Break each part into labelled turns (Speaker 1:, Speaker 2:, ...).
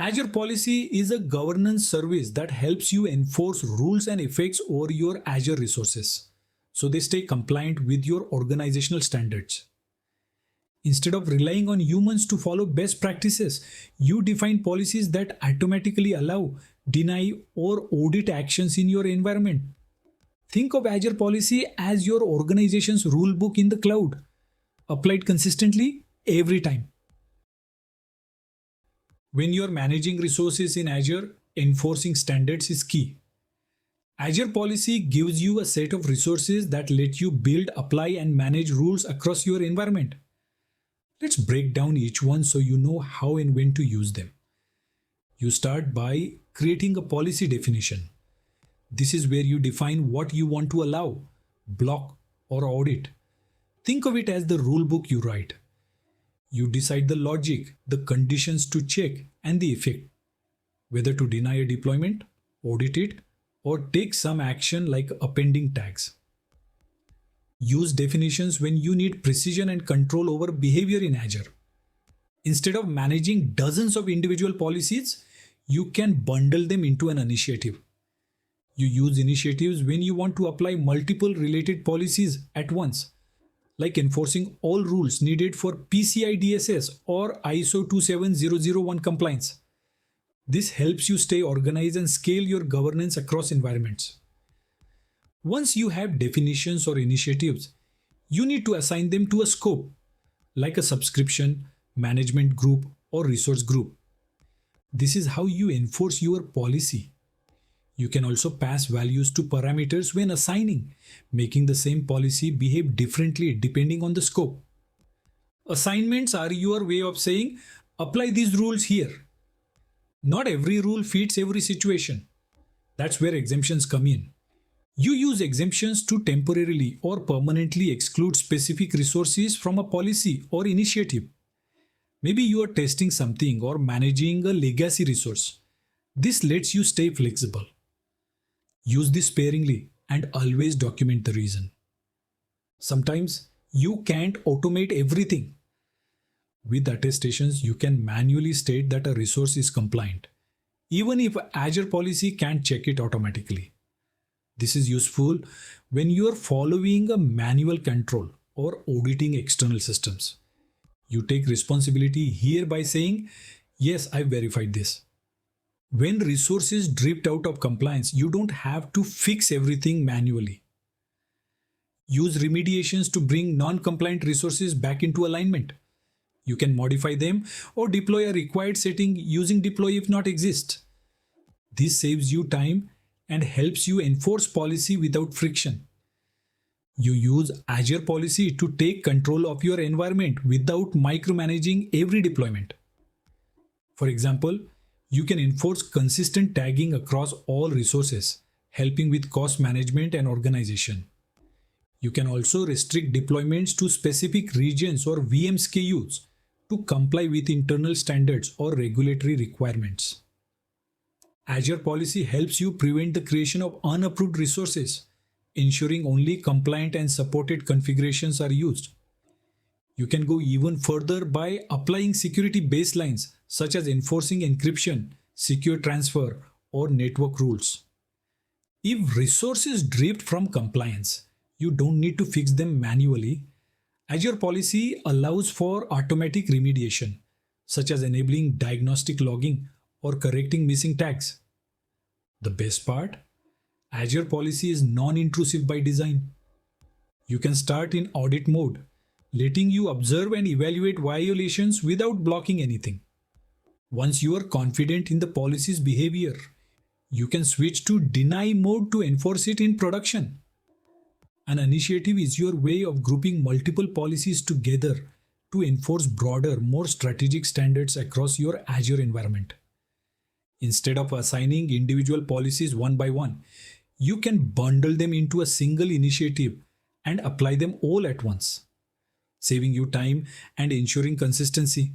Speaker 1: Azure Policy is a governance service that helps you enforce rules and effects over your Azure resources so they stay compliant with your organizational standards. Instead of relying on humans to follow best practices, you define policies that automatically allow, deny, or audit actions in your environment. Think of Azure Policy as your organization's rulebook in the cloud, applied consistently every time. When you're managing resources in Azure, enforcing standards is key. Azure Policy gives you a set of resources that let you build, apply, and manage rules across your environment. Let's break down each one so you know how and when to use them. You start by creating a policy definition. This is where you define what you want to allow, block, or audit. Think of it as the rule book you write. You decide the logic, the conditions to check, and the effect. Whether to deny a deployment, audit it, or take some action like appending tags. Use definitions when you need precision and control over behavior in Azure. Instead of managing dozens of individual policies, you can bundle them into an initiative. You use initiatives when you want to apply multiple related policies at once, like enforcing all rules needed for PCI DSS or ISO 27001 compliance. This helps you stay organized and scale your governance across environments. Once you have definitions or initiatives, you need to assign them to a scope, like a subscription, management group, or resource group. This is how you enforce your policy. You can also pass values to parameters when assigning, making the same policy behave differently depending on the scope. Assignments are your way of saying, apply these rules here. Not every rule fits every situation. That's where exemptions come in. You use exemptions to temporarily or permanently exclude specific resources from a policy or initiative. Maybe you are testing something or managing a legacy resource. This lets you stay flexible. Use this sparingly and always document the reason. Sometimes you can't automate everything. With attestations, you can manually state that a resource is compliant, even if Azure Policy can't check it automatically. This is useful when you are following a manual control or auditing external systems. You take responsibility here by saying, yes, I verified this. When resources drift out of compliance, you don't have to fix everything manually. Use remediations to bring non-compliant resources back into alignment. You can modify them or deploy a required setting using deploy if not exist. This saves you time and helps you enforce policy without friction. You use Azure Policy to take control of your environment without micromanaging every deployment. For example, you can enforce consistent tagging across all resources, helping with cost management and organization. You can also restrict deployments to specific regions or VM SKUs to comply with internal standards or regulatory requirements. Azure Policy helps you prevent the creation of unapproved resources, ensuring only compliant and supported configurations are used. You can go even further by applying security baselines such as enforcing encryption, secure transfer, or network rules. If resources drift from compliance, you don't need to fix them manually. Azure Policy allows for automatic remediation, such as enabling diagnostic logging or correcting missing tags. The best part? Azure Policy is non-intrusive by design. You can start in audit mode, letting you observe and evaluate violations without blocking anything. Once you are confident in the policy's behavior, you can switch to deny mode to enforce it in production. An initiative is your way of grouping multiple policies together to enforce broader, more strategic standards across your Azure environment. Instead of assigning individual policies one by one, you can bundle them into a single initiative and apply them all at once, saving you time and ensuring consistency.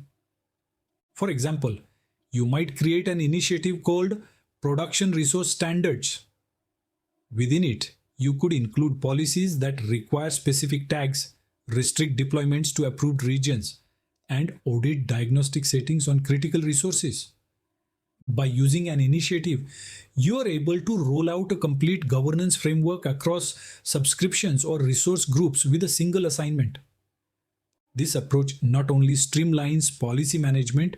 Speaker 1: For example, you might create an initiative called Production Resource Standards. Within it, you could include policies that require specific tags, restrict deployments to approved regions, and audit diagnostic settings on critical resources. By using an initiative, you are able to roll out a complete governance framework across subscriptions or resource groups with a single assignment. This approach not only streamlines policy management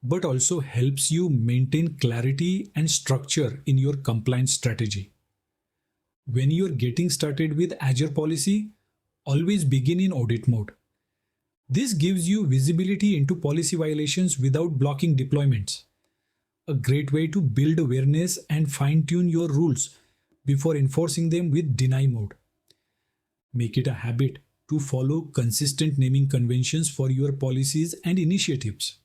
Speaker 1: but also helps you maintain clarity and structure in your compliance strategy. When you're getting started with Azure policy, always begin in audit mode. This gives you visibility into policy violations without blocking deployments. A great way to build awareness and fine tune your rules before enforcing them with deny mode. Make it a habit to follow consistent naming conventions for your policies and initiatives.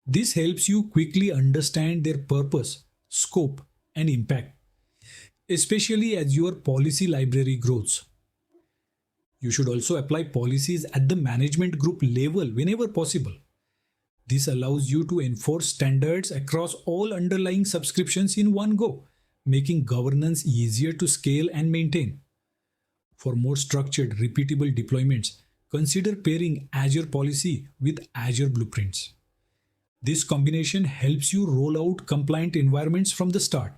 Speaker 1: This helps you quickly understand their purpose, scope, and impact, especially as your policy library grows. You should also apply policies at the management group level whenever possible. This allows you to enforce standards across all underlying subscriptions in one go, making governance easier to scale and maintain. For more structured, repeatable deployments, consider pairing Azure Policy with Azure Blueprints. This combination helps you roll out compliant environments from the start,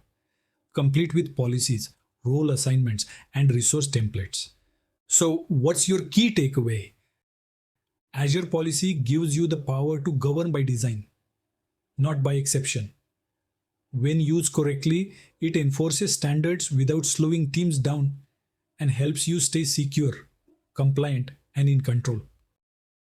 Speaker 1: complete with policies, role assignments, and resource templates. So, what's your key takeaway? Azure Policy gives you the power to govern by design, not by exception. When used correctly, it enforces standards without slowing teams down and helps you stay secure, compliant, and in control.